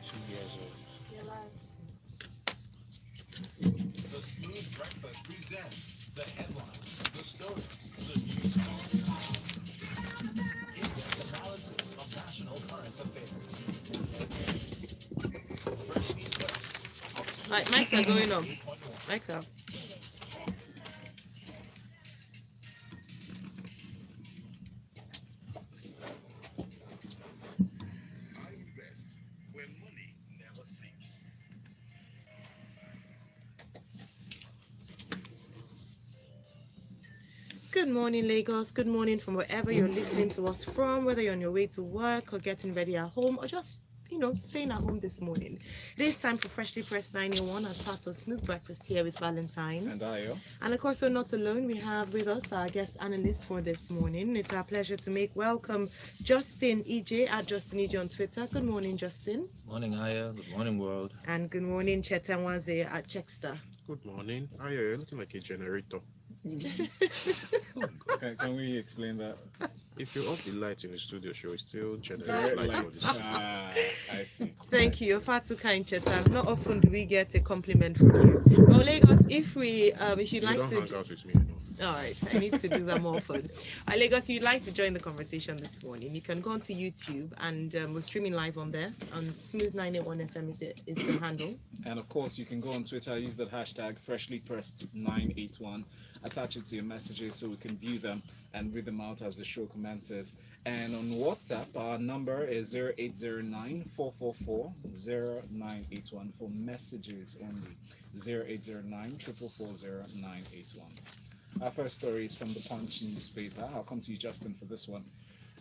2 years old. You're live. The Smooth Breakfast presents the headlines, the stories, the news, in-depth analysis of national current affairs. Freshly pressed on Right, Smooth mics are going on. 8.1. Mics are. I invest when money never sleeps. Good morning, Lagos. Good morning from wherever you're listening to us from, whether you're on your way to work or getting ready at home or just, staying at home this morning. It is time for Freshly Pressed 901 as part of Smooth Breakfast here with Valentine. And Ayo. And of course, we're not alone. We have with us our guest analyst for this morning. It's our pleasure to make welcome Justin Ijeh at Justin Ijeh on Twitter. Good morning, Justin. Morning, Aya. Good morning, world. And good morning, Cheta Nwaeze at chxta. Good morning. Ayo, you're looking like a generator. Can we explain that? If you off the light in the studio show, it still generates Direct light for light. the I see. Thank you. You're far too kind, Cheta. Not often do we get a compliment from you. Well, Lagos, if you'd You like don't to. hang out with me enough. All right, I need to do that more often. Lagos, if you'd like to join the conversation this morning, you can go onto YouTube and we're streaming live on there. On Smooth 981 FM is the handle. And of course, you can go on Twitter, use that hashtag freshlypressed981, attach it to your messages so we can view them and read them out as the show commences. And on WhatsApp, our number is 0809 444 for messages only. 0809 444 Our first story is from the Punch newspaper. I'll come to you, Justin, for this one.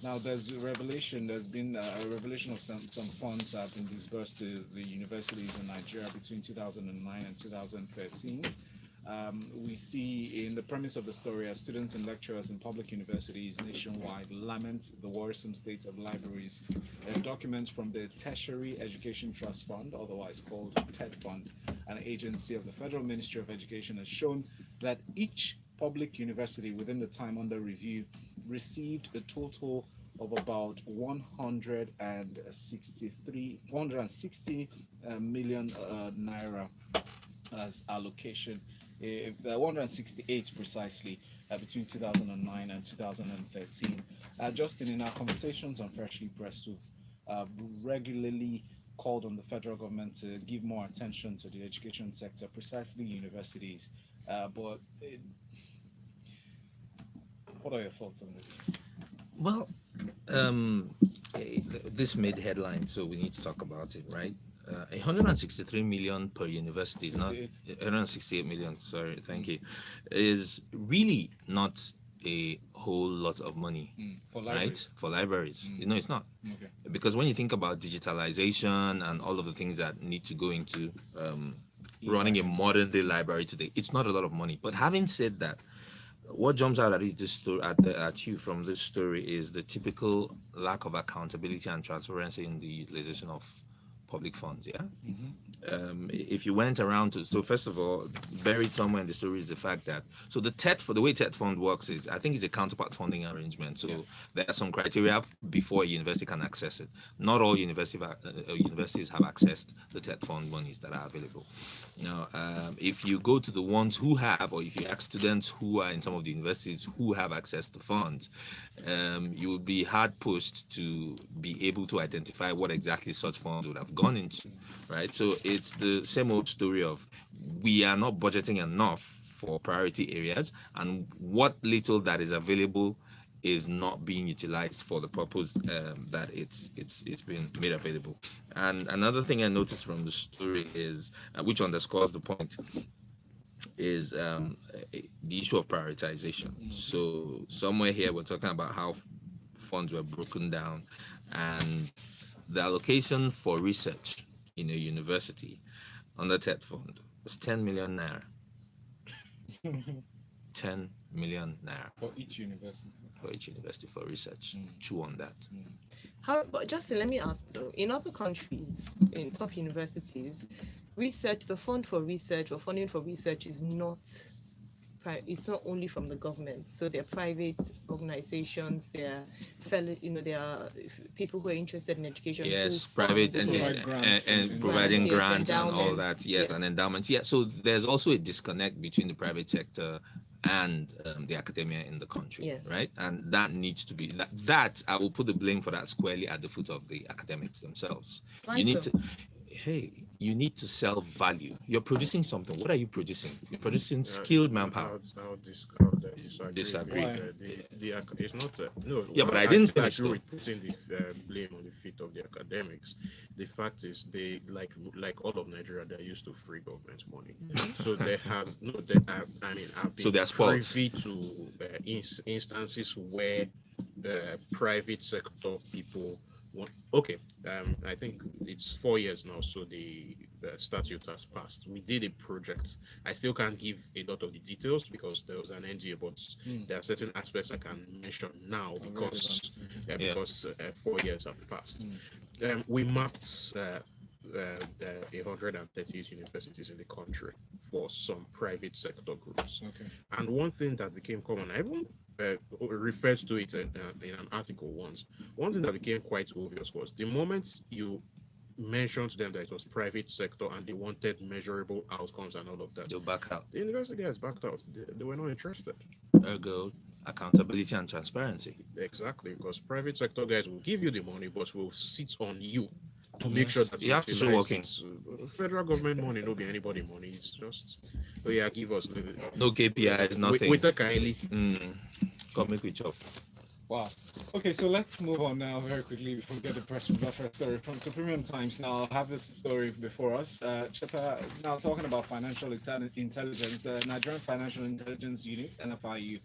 Now, there's a revelation. There's been a revelation of some funds that have been disbursed to the universities in Nigeria between 2009 and 2013. We see in the premise of the story as students and lecturers in public universities nationwide lament the worrisome state of libraries. Documents from the Tertiary Education Trust Fund, otherwise called TED Fund, an agency of the Federal Ministry of Education, has shown that each public university within the time under review received a total of about 160 million naira as allocation, 168 precisely, between 2009 and 2013. Justin, in our conversations on Freshly Pressed, we've regularly called on the federal government to give more attention to the education sector, precisely universities. But what are your thoughts on this? Well, this made headlines, so we need to talk about it, right? 163 million per university, is not 168 million. Sorry, thank you. Is really not a whole lot of money, for libraries. right? For libraries, it's not. Okay. Because when you think about digitalization and all of the things that need to go into running a modern day library today, it's not a lot of money. But having said that, what jumps out at you from this story is the typical lack of accountability and transparency in the utilization of public funds. If you went around so first of all, buried somewhere in the story is the fact that the way TED fund works is, I think it's a counterpart funding arrangement. So there are some criteria before a university can access it. Not all universities have accessed the TED fund monies that are available. Now, if you go to the ones who have, or if you ask students who are in some of the universities who have access to funds, you would be hard pushed to be able to identify what exactly such funds would have gone into, right? So it's the same old story of we are not budgeting enough for priority areas, and what little that is available is not being utilized for the purpose that it's been made available. And another thing I noticed from the story is, which underscores the point, is the issue of prioritization. So somewhere here we're talking about how funds were broken down, and the allocation for research in a university under TED fund was 10 million naira. 10 million naira for each university for research. Chew on that. But Justin, let me ask though, in other countries, in top universities, the fund for research or funding for research is not it's not only from the government. So there are private organizations, there are fellow, there are people who are interested in education. Yes, who private fund entities Provide grants and and providing yes, grants and all endowments, that. Yes, yes. and endowments. Yeah, so there's also a disconnect between the private sector and the academia in the country, Yes. right? And that needs to be that I will put the blame for that squarely at the foot of the academics themselves. Why You need so? to, hey, you need to sell value. You're producing something. What are you producing? You're producing skilled manpower. I'll disagree Disagree. with Why? it's not no. Yeah, but Well, I I didn't still finish agree though. with putting the blame on the feet of the academics. The fact is, they like all of Nigeria, they're used to free government money, so they have no. They have, I mean, I've So been they're spoiled. privy to instances where private sector people want. Okay, I think it's 4 years now, so the statute has passed. We did a project. I still can't give a lot of the details because there was an NDA, but there are certain aspects I can mention now because Relevant. Yeah. 4 years have passed. We mapped 138 universities in the country for some private sector groups. Okay. And one thing that became common, I even referred to it in an article once. One thing that became quite obvious was the moment you mentioned to them that it was private sector and they wanted measurable outcomes and all of that, They'll back out. the university guys backed out. They were not interested. Ergo, accountability and transparency. Exactly, because private sector guys will give you the money, but will sit on you to make Yes, sure that you have to show utilize working. it. Federal government money, no be anybody money. It's just, oh yeah, give us No KPIs, nothing. With a kindly. Come make we chop. Wow. Okay, so let's move on now very quickly before we get the press from that first story from Premium Times. Now, I'll have this story before us. Cheta, now talking about financial intelligence, the Nigerian Financial Intelligence Unit, NFIU,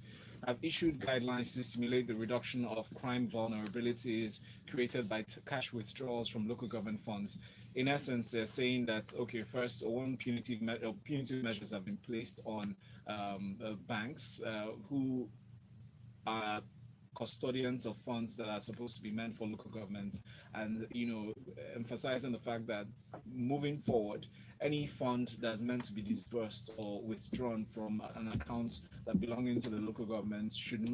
have issued guidelines to stimulate the reduction of crime vulnerabilities created by cash withdrawals from local government funds. In essence, they're saying that, okay, first, one punitive measures have been placed on banks who are custodians of funds that are supposed to be meant for local governments, and emphasizing the fact that moving forward, any fund that's meant to be disbursed or withdrawn from an account that belonging to the local governments should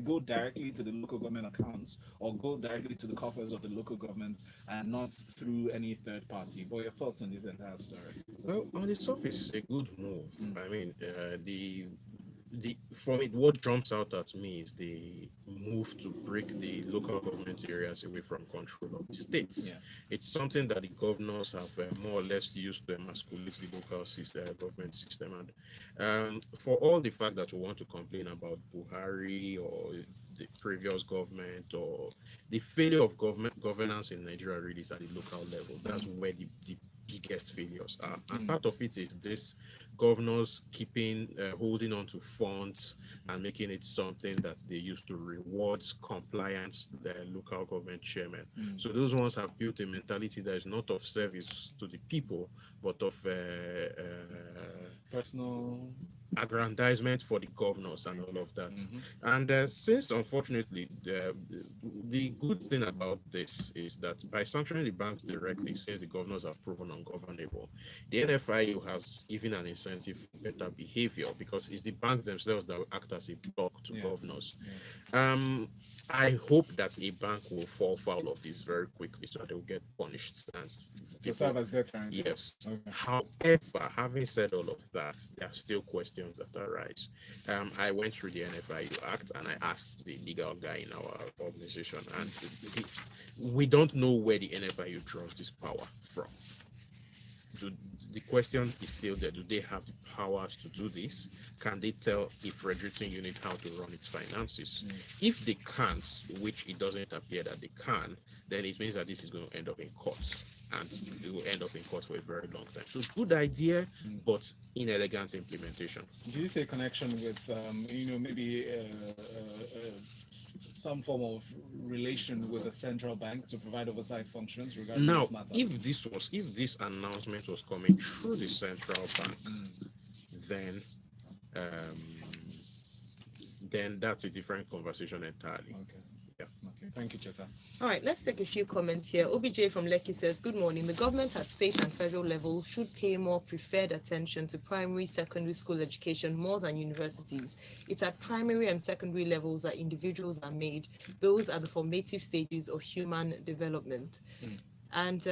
go directly to the local government accounts or go directly to the coffers of the local government and not through any third party. What are your thoughts on this entire story? Well, on the surface, it's a good move. I mean, from it, what jumps out at me is the move to break the local government areas away from control of the states. Yeah. It's something that the governors have more or less used to emasculate the local system, government system. And for all the fact that we want to complain about Buhari or the previous government or the failure of governance in Nigeria really is at the local level. That's where the biggest failures are. And part of it is this governors holding on to funds and making it something that they used to reward compliance the local government chairman. So those ones have built a mentality that is not of service to the people, but of Personal aggrandizement for the governors and all of that. And since, unfortunately, the good thing about this is that by sanctioning the banks directly, since the governors have proven ungovernable, the NFIU has given an incentive for better behavior because it's the banks themselves that will act as a block to governors. I hope that a bank will fall foul of this very quickly so that they will get punished and to serve as deterrent. yes. Okay. However, having said all of that, there are still questions that arise. I went through the NFIU Act and I asked the legal guy in our organization, and we don't know where the NFIU draws this power from. The question is still there. Do they have the powers to do this? Can they tell a Fredericton unit how to run its finances? If they can't, which it doesn't appear that they can, then it means that this is going to end up in court. And it will end up in court for a very long time. So good idea, but inelegant implementation. Do you say connection with, maybe some form of relation with the central bank to provide oversight functions regarding Now, this matter? if this announcement was coming through the central bank, then that's a different conversation entirely. Okay. Yeah. Okay. Thank you, Cheta. All right, let's take a few comments here. OBJ from Lekki says, good morning. The government at state and federal level should pay more preferred attention to primary, secondary school education more than universities. It's at primary and secondary levels that individuals are made. Those are the formative stages of human development. And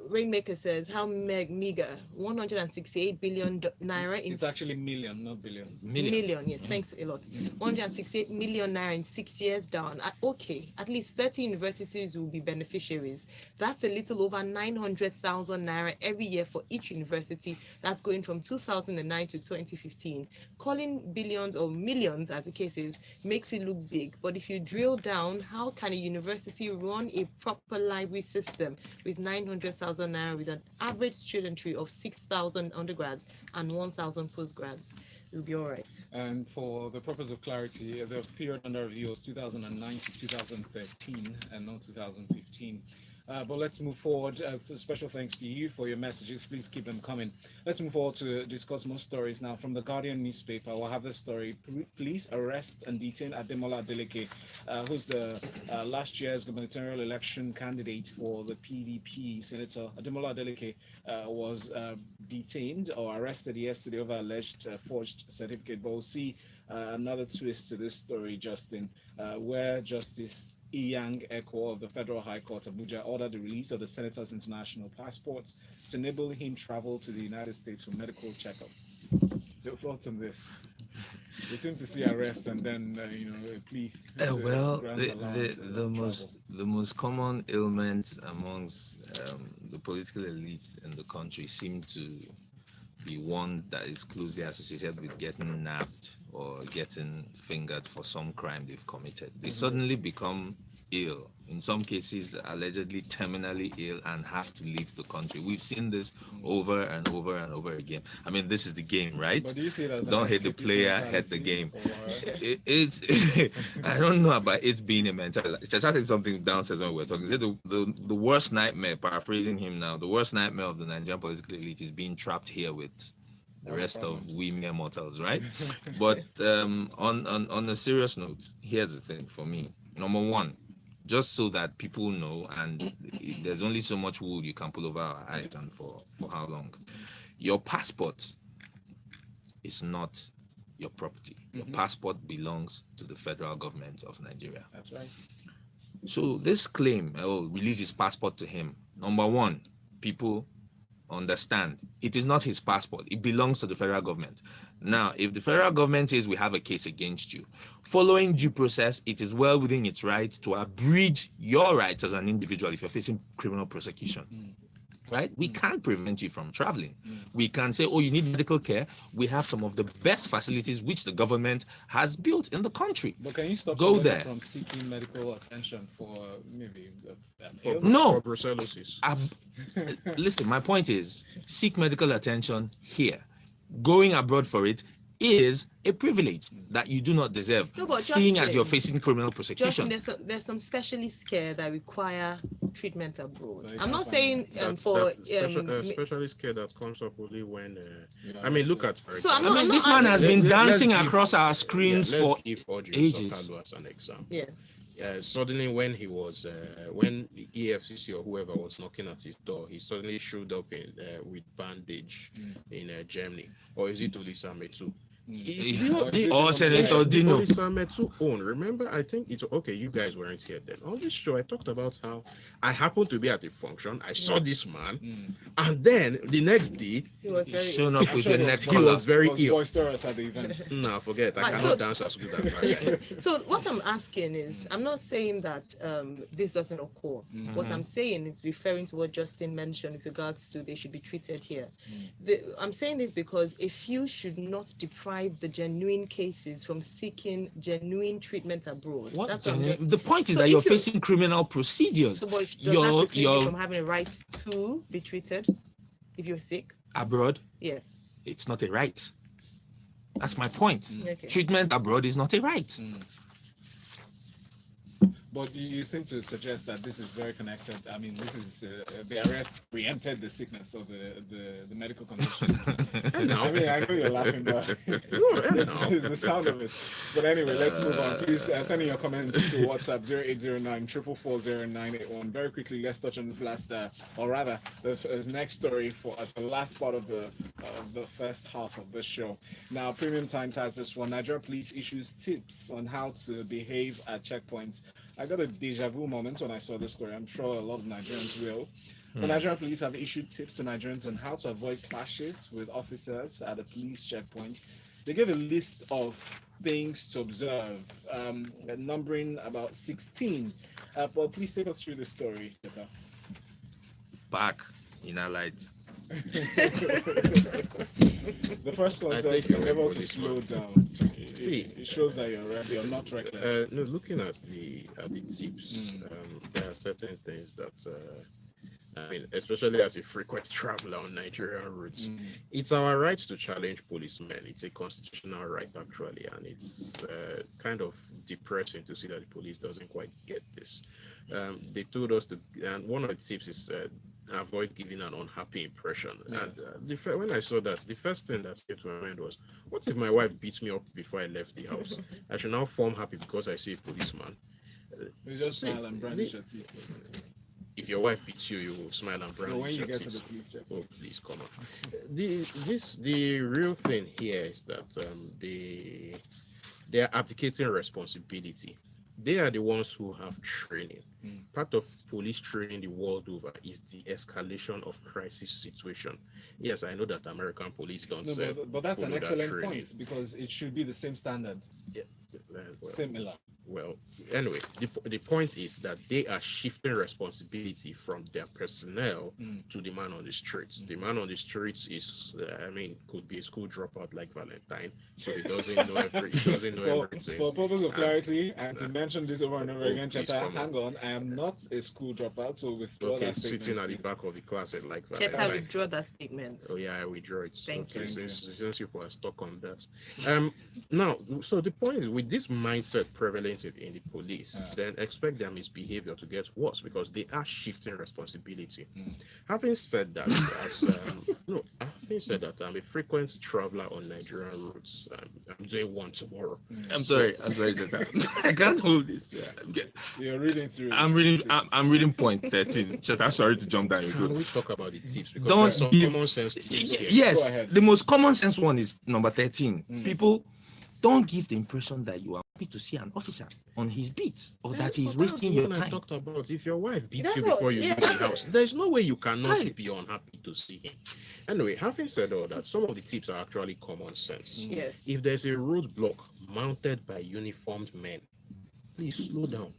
Rainmaker says, how meager, 168 billion naira in... It's actually million, not billion. Million, yes, thanks a lot. 168 million naira in 6 years down. Okay, at least 30 universities will be beneficiaries. That's a little over 900,000 naira every year for each university. That's going from 2009 to 2015. Calling billions or millions, as the case is, makes it look big. But if you drill down, how can a university run a proper library system with 900,000 naira with an average studentry of 6,000 undergrads and 1,000 postgrads? It'll be all right. And for the purpose of clarity, the period under review was 2009 to 2013 and not 2015. But let's move forward. Special thanks to you for your messages. Please keep them coming. Let's move forward to discuss more stories now. From the Guardian newspaper, we'll have this story. Police arrest and detain Ademola Adeleke, who's the last year's gubernatorial election candidate for the PDP. Senator Ademola Adeleke was detained or arrested yesterday over alleged forged certificate. But we'll see another twist to this story, Justin, where Justice Iyang Eko of the Federal High Court Abuja ordered the release of the senator's international passports to enable him travel to the United States for medical checkup. Your thoughts on this? We seem to see arrest and then a plea. Well, the most common ailment amongst the political elite in the country seem to be one that is closely associated with getting nabbed or getting fingered for some crime they've committed. They suddenly become ill, in some cases allegedly terminally ill, and have to leave the country. We've seen this over and over and over again. I mean, this is the game, right? But do you see it as don't hit the player, hit the game. It's I don't know about it being a mentality. Cheta said something downstairs when we were talking. He said the worst nightmare, paraphrasing him now, the worst nightmare of the Nigerian political elite is being trapped here with the rest of we mere mortals, right? But on a serious note, here's the thing for me. Number one, just so that people know, and there's only so much wool you can pull over our eyes, and for how long. Your passport is not your property. Your passport belongs to the federal government of Nigeria. That's right. So this claim, release his passport to him. Number one, people understand it is not his passport. It belongs to the federal government. Now, if the federal government says we have a case against you, following due process, it is well within its right to abridge your rights as an individual if you're facing criminal prosecution. Right? We can't prevent you from traveling. We can say, oh, you need medical care. We have some of the best facilities which the government has built in the country. But can you stop Go somebody there. from seeking medical attention for maybe No. For brucellosis. Listen, my point is, seek medical attention here. Going abroad for it is a privilege that you do not deserve, No, but seeing as Justin, you're facing criminal prosecution. there's some specialist care that require treatment abroad. Like I'm not that, saying Specialist care that comes up only when I mean, look at, for So I'm example, not- This man has been let's dancing give- across our screens let's for give Audrey ages. Sotalo as an example. yeah. Suddenly, when he was when the EFCC or whoever was knocking at his door, he suddenly showed up in with bandage in Germany, or is it Olisa Metu? Or Senator Dino. Olisa Metu own. Remember, I think it's okay. You guys weren't here then. On this show, I talked about how I happened to be at a function. I saw this man, and then the next day, He was very Showing up with your neck he collar. was very ill. boisterous at the event. Nah, forget. I Right, cannot so- dance as good as that guy. So what I'm asking is, I'm not saying that this doesn't occur. What I'm saying is referring to what Justin mentioned with regards to they should be treated here. I'm saying this because a few should not deprive the genuine cases from seeking genuine treatment abroad. What's That's what I'm genuine? just- The point is So that if you're you- facing criminal procedures. So, but does that You're preclude you you're from having a right to be treated if you're sick? abroad. Yes. It's not a right. That's my point. Okay. Treatment abroad is not a right. But you seem to suggest that this is very connected. I mean, this is the arrest preempted the sickness or the medical condition. I mean, I know you're laughing, but it's the sound of it. But anyway, let's move on. Please send in your comments to WhatsApp 0809 444 0981. Very quickly, let's touch on this last, or rather, the next story for as the last part of the first half of the show. Now, Premium Times has this one. Nigeria police issues tips on how to behave at checkpoints. I got a deja vu moment when I saw this story. I'm sure a lot of Nigerians will. The Nigerian police have issued tips to Nigerians on how to avoid clashes with officers at a police checkpoint. They gave a list of things to observe, numbering about 16. But please take us through the story, Cheta. Back in our lights. The first one I says think you're never right to for slow this down. See, It shows that you're not reckless. no, looking at the tips, there are certain things that I mean, especially as a frequent traveler on Nigerian routes, it's our right to challenge policemen. It's a constitutional right, actually, and it's kind of depressing to see that the police doesn't quite get this. They told us to, and one of the tips is avoid giving an unhappy impression. Yes. And when I saw that, the first thing that came to my mind was, what if my wife beats me up before I left the house? I should now form happy because I see a policeman. You just see, smile and brandish your teeth. If your wife beats you, you will smile and But brandish when you your get to teeth. the police check, Oh, please come on. The real thing here is that they are abdicating responsibility. They are the ones who have training. Part of police training the world over is the escalation of crisis situation. Yes, I know that American police don't no, say, but that's an follow that excellent training. point because it should be the same standard, similar. Well, anyway, the point is that they are shifting responsibility from their personnel to the man on the streets. The man on the streets is, I mean, could be a school dropout like Valentine, so he doesn't know everything. For purpose of clarity, and to mention this over and over again, please Cheta, come on. hang on, I am not a school dropout, so withdraw Okay, that statement. sitting at the Please. back of the class and like Cheta, Valentine. withdraw that statement. Oh yeah, I withdraw it. Thank Okay, you. since people are stuck on that. Now, so the point is, with this mindset prevalent in the police, then expect their misbehavior to get worse because they are shifting responsibility. Having said that, I'm a frequent traveler on Nigerian routes. I'm doing one tomorrow. I'm sorry, Cheta. I can't hold this. Yeah. You're reading through. I'm reading point 13. Cheta, sorry to jump down your Can throat. we talk about the tips? Because Don't there's some give- common sense tips here. Go Yes, ahead. the most common sense one is number 13. People don't give the impression that you are happy to see an officer on his beat or that he's But wasting that's your what I time. talked about. If your wife beats That's you what- before you yeah. leave the house, there's no way you cannot Right. be unhappy to see him. Anyway, having said all that, some of the tips are actually common sense. Yes. If there's a roadblock mounted by uniformed men, please slow down.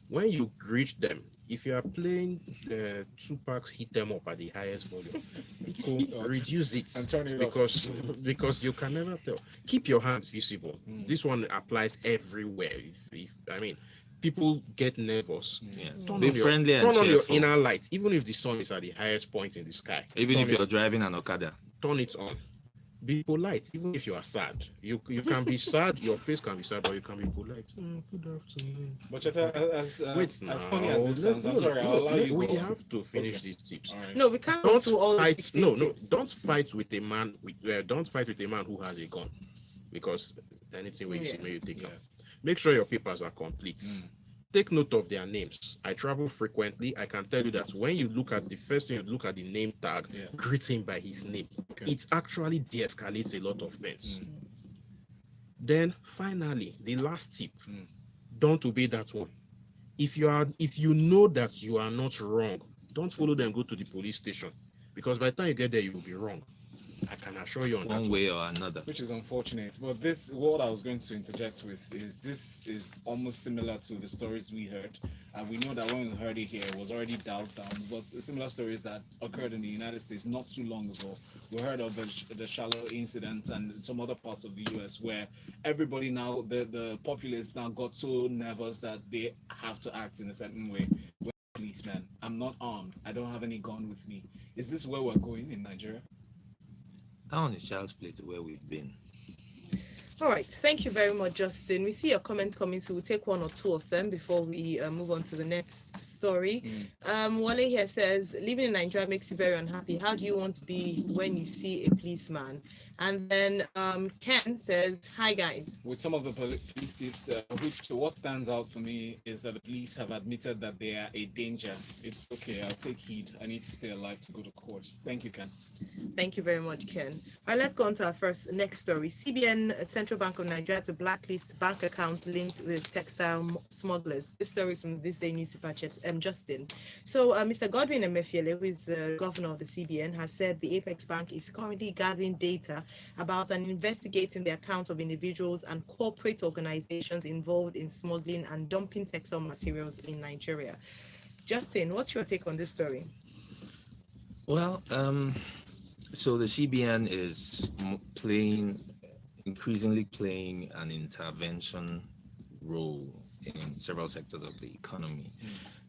When you reach them, if you are playing two packs, hit them up at the highest volume. Reduce it And turn it off. because you can never tell. Keep your hands visible. This one applies everywhere. I mean, people get nervous. Yes. Turn Be on your- friendly and Turn on your cheerful. inner light, even if the sun is at the highest point in the sky. Even if Turn you're driving an Okada. turn it on. Be polite, even if you are sad. You can be sad, your face can be sad, but you can be polite. Good afternoon. But Cheta, as funny now. as this sounds, I'm sorry, I'll allow you We go. have to finish Okay. these tips. All right. No, we can't go Don't through all the fight. 16 No, tips. don't fight with a man. Don't fight with a man who has a gun, because anything we see, you take out. Yes. Make sure your papers are complete. Take note of their names. I travel frequently. I can tell you that when you look at the first thing, you look at the name tag, Yeah. greet him by his name. Okay. It actually de-escalates a lot of things. Then finally, the last tip: don't obey that one. If you know that you are not wrong, don't follow them. Go to the police station, because by the time you get there, you will be wrong. I can assure you on One that way or another. Which is unfortunate. But what I was going to interject with is this is almost similar to the stories we heard. And we know that when we heard it here, it was already doused down. But similar stories that occurred in the United States not too long ago. We heard of the shallow incidents and some other parts of the US where everybody now, the populace now got so nervous that they have to act in a certain way. Policeman, I'm not armed. I don't have any gun with me. Is this where we're going in Nigeria? That one is child's play to where we've been. All right, thank you very much, Justin. We see your comment coming, so we'll take one or two of them before we move on to the next story. Wale here says, living in Nigeria makes you very unhappy. How do you want to be when you see a policeman? And then Ken says, hi guys. With some of the police tips, which what stands out for me is that the police have admitted that they are a danger. It's okay, I'll take heed. I need to stay alive to go to court. Thank you, Ken. Thank you very much, Ken. All right, let's go on to our next story. CBN, Central Bank of Nigeria, to blacklist bank accounts linked with textile smugglers. This story from this day newspaper, Justin. So, Mr. Godwin Emefiele, who is the governor of the CBN, has said the Apex Bank is currently gathering data about and investigating the accounts of individuals and corporate organizations involved in smuggling and dumping textile materials in Nigeria. Justin, what's your take on this story? Well, so the CBN is increasingly playing an intervention role in several sectors of the economy,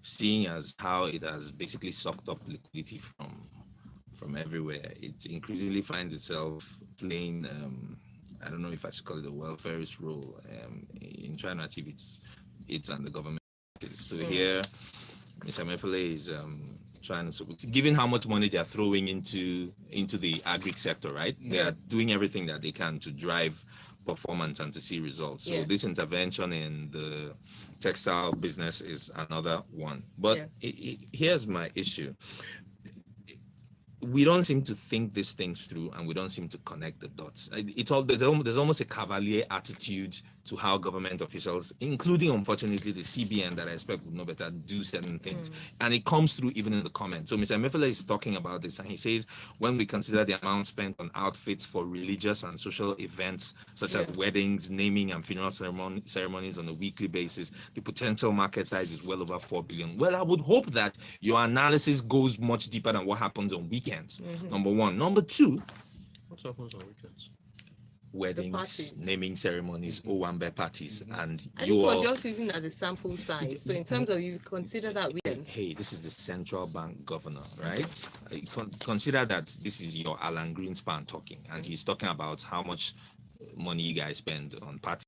seeing as how it has basically sucked up liquidity from everywhere. It increasingly finds itself playing, I don't know if I should call it a welfareist role, in trying to achieve its and the government. So here, Mr. Emefiele is trying to, given how much money they are throwing into the agri sector, right? They are doing everything that they can to drive performance and to see results. So this intervention in the textile business is another one. But here's my issue. We don't seem to think these things through, and we don't seem to connect the dots. There's almost a cavalier attitude to how government officials, including unfortunately the CBN, that I expect would know better, do certain things, and it comes through even in the comments. So Mr. Emefiele is talking about this, and he says, when we consider the amount spent on outfits for religious and social events such as weddings, naming, and funeral ceremonies on a weekly basis, the potential market size is well over 4 billion. Well, I would hope that your analysis goes much deeper than what happens on weekends. Number one. Number two, What happens on weekends? Weddings, naming ceremonies, Owambe parties, and I think we're just using as a sample size. So in terms of, you consider that hey, this is the central bank governor, right? Consider that this is your Alan Greenspan talking, and he's talking about how much money you guys spend on parties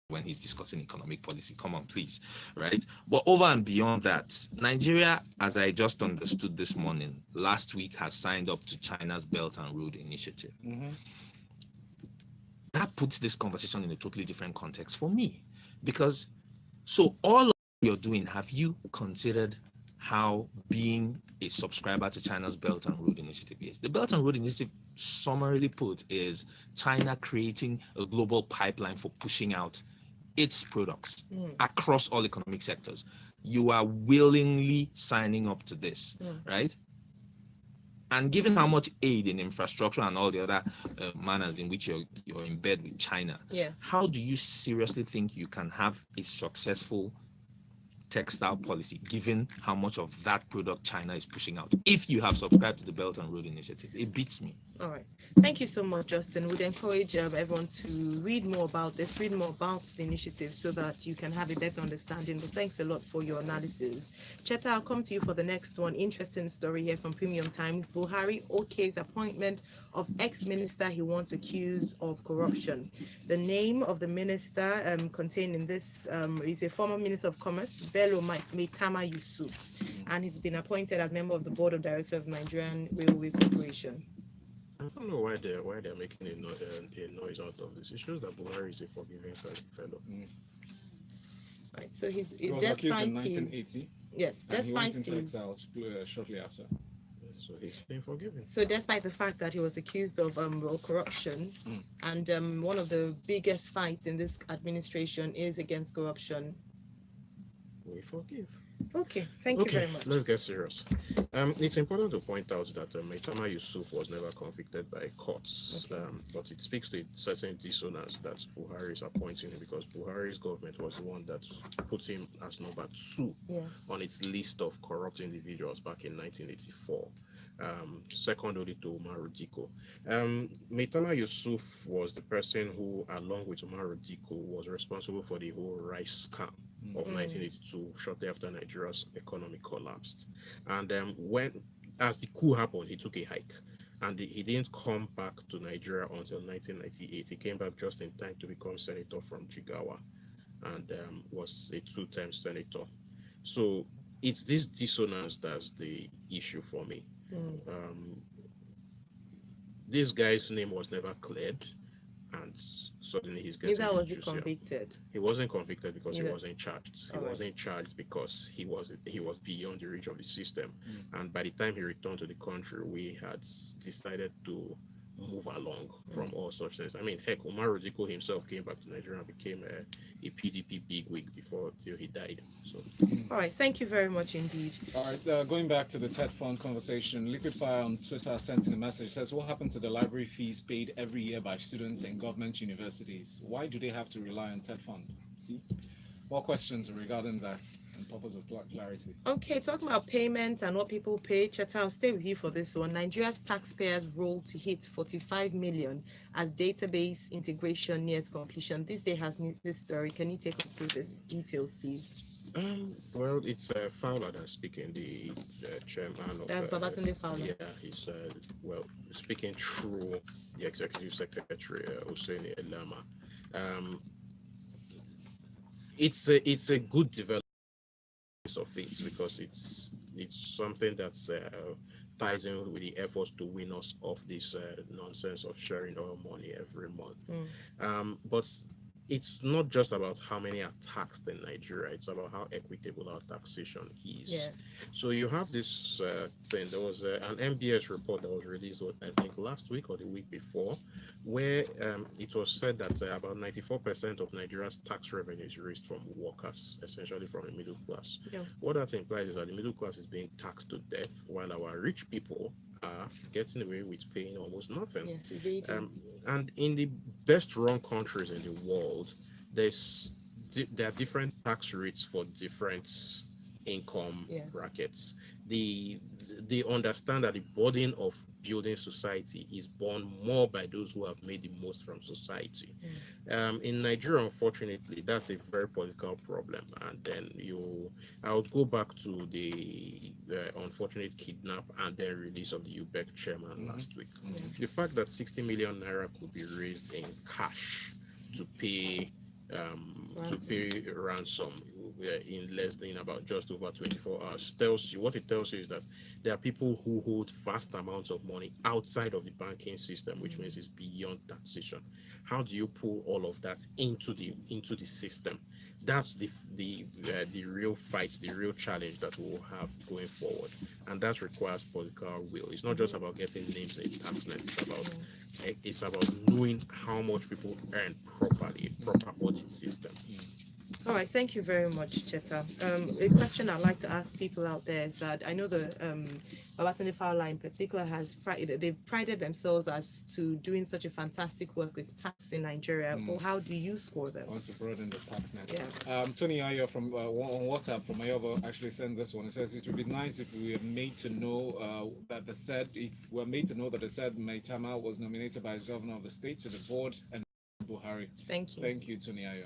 when he's discussing economic policy. Come on, please, right? But over and beyond that, Nigeria, as I just understood this morning, last week has signed up to China's Belt and Road Initiative. That puts this conversation in a totally different context for me, because so all of you're doing, have you considered how being a subscriber to China's Belt and Road Initiative is? The Belt and Road Initiative, summarily put, is China creating a global pipeline for pushing out its products across all economic sectors. You are willingly signing up to this, right? And given how much aid in infrastructure and all the other manners in which you're in bed with China, how do you seriously think you can have a successful textile policy given how much of that product China is pushing out? If you have subscribed to the Belt and Road Initiative, it beats me. All right. Thank you so much, Justin. We'd encourage everyone to read more about this, read more about the initiative so that you can have a better understanding. But thanks a lot for your analysis. Cheta, I'll come to you for the next one. Interesting story here from Premium Times. Buhari okays appointment of ex-minister he once accused of corruption. The name of the minister contained in this is a former Minister of Commerce, Bello Maitama Yusuf, and he's been appointed as member of the Board of Directors of Nigerian Railway Corporation. I don't know why they're making a noise out of this. It shows that Buhari is a forgiving fellow. Right, so he was accused in 1980. Yes, and he went despite into exile shortly after. So he's been forgiven. So despite the fact that he was accused of corruption, and one of the biggest fights in this administration is against corruption. We forgive. Okay, thank you very much. Let's get serious. It's important to point out that Maitama Yusuf was never convicted by courts, but it speaks to a certain dissonance that Buhari is appointing him, because Buhari's government was the one that put him as number 2 on its list of corrupt individuals back in 1984. Second only to Umaru Diko. Maitama Yusuf was the person who, along with Umaru Diko, was responsible for the whole rice scam of 1982, shortly after Nigeria's economy collapsed. And as the coup happened, he took a hike. and he didn't come back to Nigeria until 1998. He came back just in time to become senator from Jigawa, and was a two-term senator. So it's this dissonance that's the issue for me. This guy's name was never cleared, and suddenly he's getting Neither was he juicier. convicted. He wasn't convicted because Neither. he wasn't charged. He All right. wasn't charged because he was beyond the reach of the system. And by the time he returned to the country, we had decided to move along from all such things. I mean, heck, Umar Rodiko himself came back to Nigeria and became a PDP bigwig till he died. So, All right, thank you very much indeed. All right, going back to the TED Fund conversation, Liquid Fire on Twitter sent in a message, says, what happened to the library fees paid every year by students in government universities? Why do they have to rely on TED Fund? See? More questions regarding that and purpose of clarity. Okay, talking about payments and what people pay, Cheta, I'll stay with you for this one. Nigeria's taxpayers roll to hit 45 million as database integration nears completion. This day has this story. Can you take us through the details, please? well, it's Fowler that's speaking, the chairman of. That's Babatunde Fowler. Yeah, he's speaking through the executive secretary, Hussein Elama. It's a good development of it because it's something that's ties in with the efforts to win us off this nonsense of sharing our money every month. But it's not just about how many are taxed in Nigeria, it's about how equitable our taxation is. Yes. So you have this thing. There was an MBS report that was released, I think, last week or the week before, where it was said that about 94% of Nigeria's tax revenue is raised from workers, essentially from the middle class. Yeah. What that implies is that the middle class is being taxed to death, while our rich people are getting away with paying almost nothing. Yes, indeed. And in the best run countries in the world, there are different tax rates for different income brackets. They understand that the burden of building society is borne more by those who have made the most from society. In Nigeria, unfortunately, that's a very political problem. And then I would go back to the unfortunate kidnap and then release of the UBEC chairman last week. The fact that 60 million naira could be raised in cash to pay ransom in less than about just over 24 hours tells you is that there are people who hold vast amounts of money outside of the banking system, which means it's beyond taxation. How do you pull all of that into the system? That's the real fight, the real challenge that we'll have going forward, and that requires political will. It's not just about getting names in tax net. It's about knowing how much people earn properly, a proper audit system. All right, thank you very much, Cheta. A question I'd like to ask people out there is that I know the Babatunde Fowler in particular they've prided themselves as to doing such a fantastic work with tax in Nigeria. Well, how do you score them? I want to broaden the tax net. Yeah. Tony Ayo from on WhatsApp from Ayo actually sent this one. It says it would be nice if we were made to know that the said Maitama was nominated by his governor of the state to the board and Buhari. Thank you. Thank you, Tony Ayo.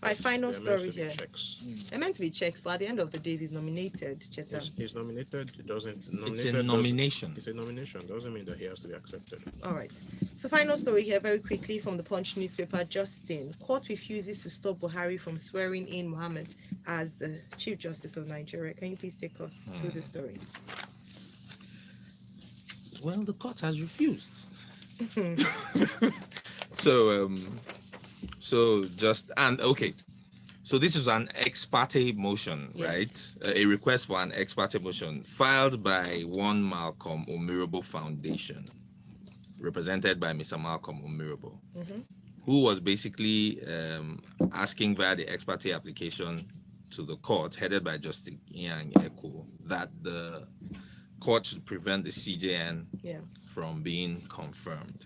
My final They're story meant to be here. checks. They're meant to be checks, but at the end of the day, he's nominated. Cheta. He's nominated. It doesn't. It's a nomination. It's a nomination. Doesn't mean that he has to be accepted. All right. So final story here very quickly from the Punch newspaper. Justin, court refuses to stop Buhari from swearing in Mohammed as the Chief Justice of Nigeria. Can you please take us through the story? Well, the court has refused. So this is an ex parte motion, right? A request for an ex parte motion filed by one Malcolm Omirabo Foundation, represented by Mr. Malcolm Omirabo, who was basically asking via the ex parte application to the court, headed by Justice Ian Eko, that the court should prevent the CJN from being confirmed.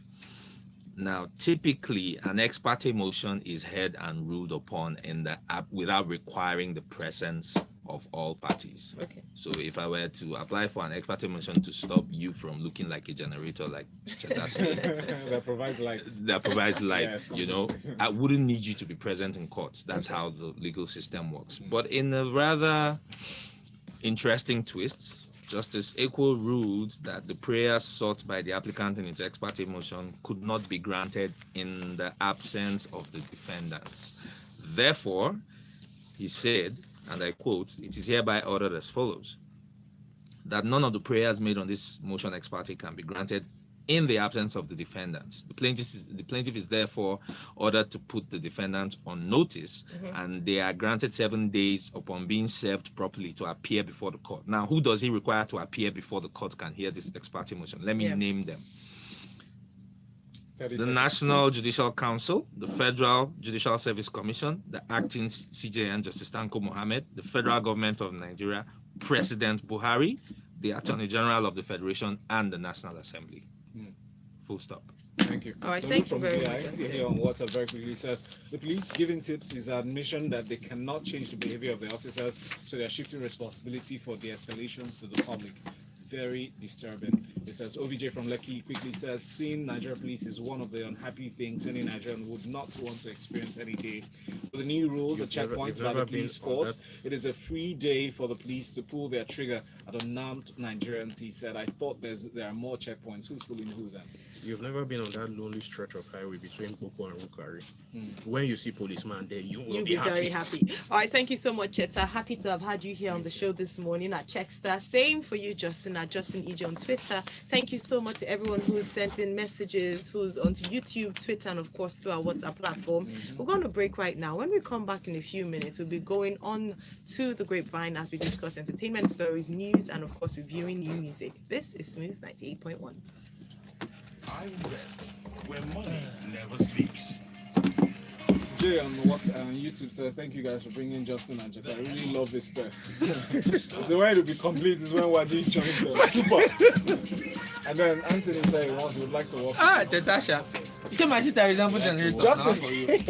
Now, typically, an ex parte motion is heard and ruled upon in the app without requiring the presence of all parties. Okay. So if I were to apply for an ex parte motion to stop you from looking like a generator, like Cheta said, that provides light. Yes, I wouldn't need you to be present in court. That's how the legal system works. But in a rather interesting twist, Justice Equal ruled that the prayer sought by the applicant in its ex parte motion could not be granted in the absence of the defendants. Therefore, he said, and I quote, "It is hereby ordered as follows, that none of the prayers made on this motion ex parte can be granted in the absence of the defendants. The plaintiff is therefore ordered to put the defendants on notice, and they are granted 7 days upon being served properly to appear before the court." Now, who does he require to appear before the court can hear this ex parte motion? Let me name them. The National Judicial Council, the Federal Judicial Service Commission, the acting CJN Justice Tanko Mohammed, the Federal Government of Nigeria, President Buhari, the Attorney General of the Federation, and the National Assembly. Full stop. Thank you. All right, So thank from you very BI, much, here on WhatsApp very quickly says, the police giving tips is an admission that they cannot change the behavior of the officers, so they are shifting responsibility for the escalations to the public. Very disturbing. It says, OBJ from Lekki quickly says, seeing Nigeria police is one of the unhappy things any Nigerian would not want to experience any day. With the new rules of checkpoints by the police force, it is a free day for the police to pull their trigger at unarmed Nigerians, he said. I thought there are more checkpoints. Who's pulling who then? You've never been on that lonely stretch of highway between Boko and Rukari. When you see policeman there, you'll be happy. Very happy. All right, thank you so much, Cheta. Happy to have had you here on the show this morning at chxta. Same for you, Justin, at Justin Ijeh on Twitter. Thank you so much to everyone who's sent in messages, who's onto YouTube, Twitter, and of course through our WhatsApp platform. We're going to break right now. When we come back in a few minutes, we'll be going on to the grapevine as we discuss entertainment stories, news, and of course reviewing new music. This is Smooth 98.1. I invest where money never sleeps. Jay on YouTube says, thank you guys for bringing Justin and Cheta. I really love this pair. So when it will be complete is when Waji joins them. Super. And then Anthony said he would like to walk. Cheta, you see my sister example generator. Justin.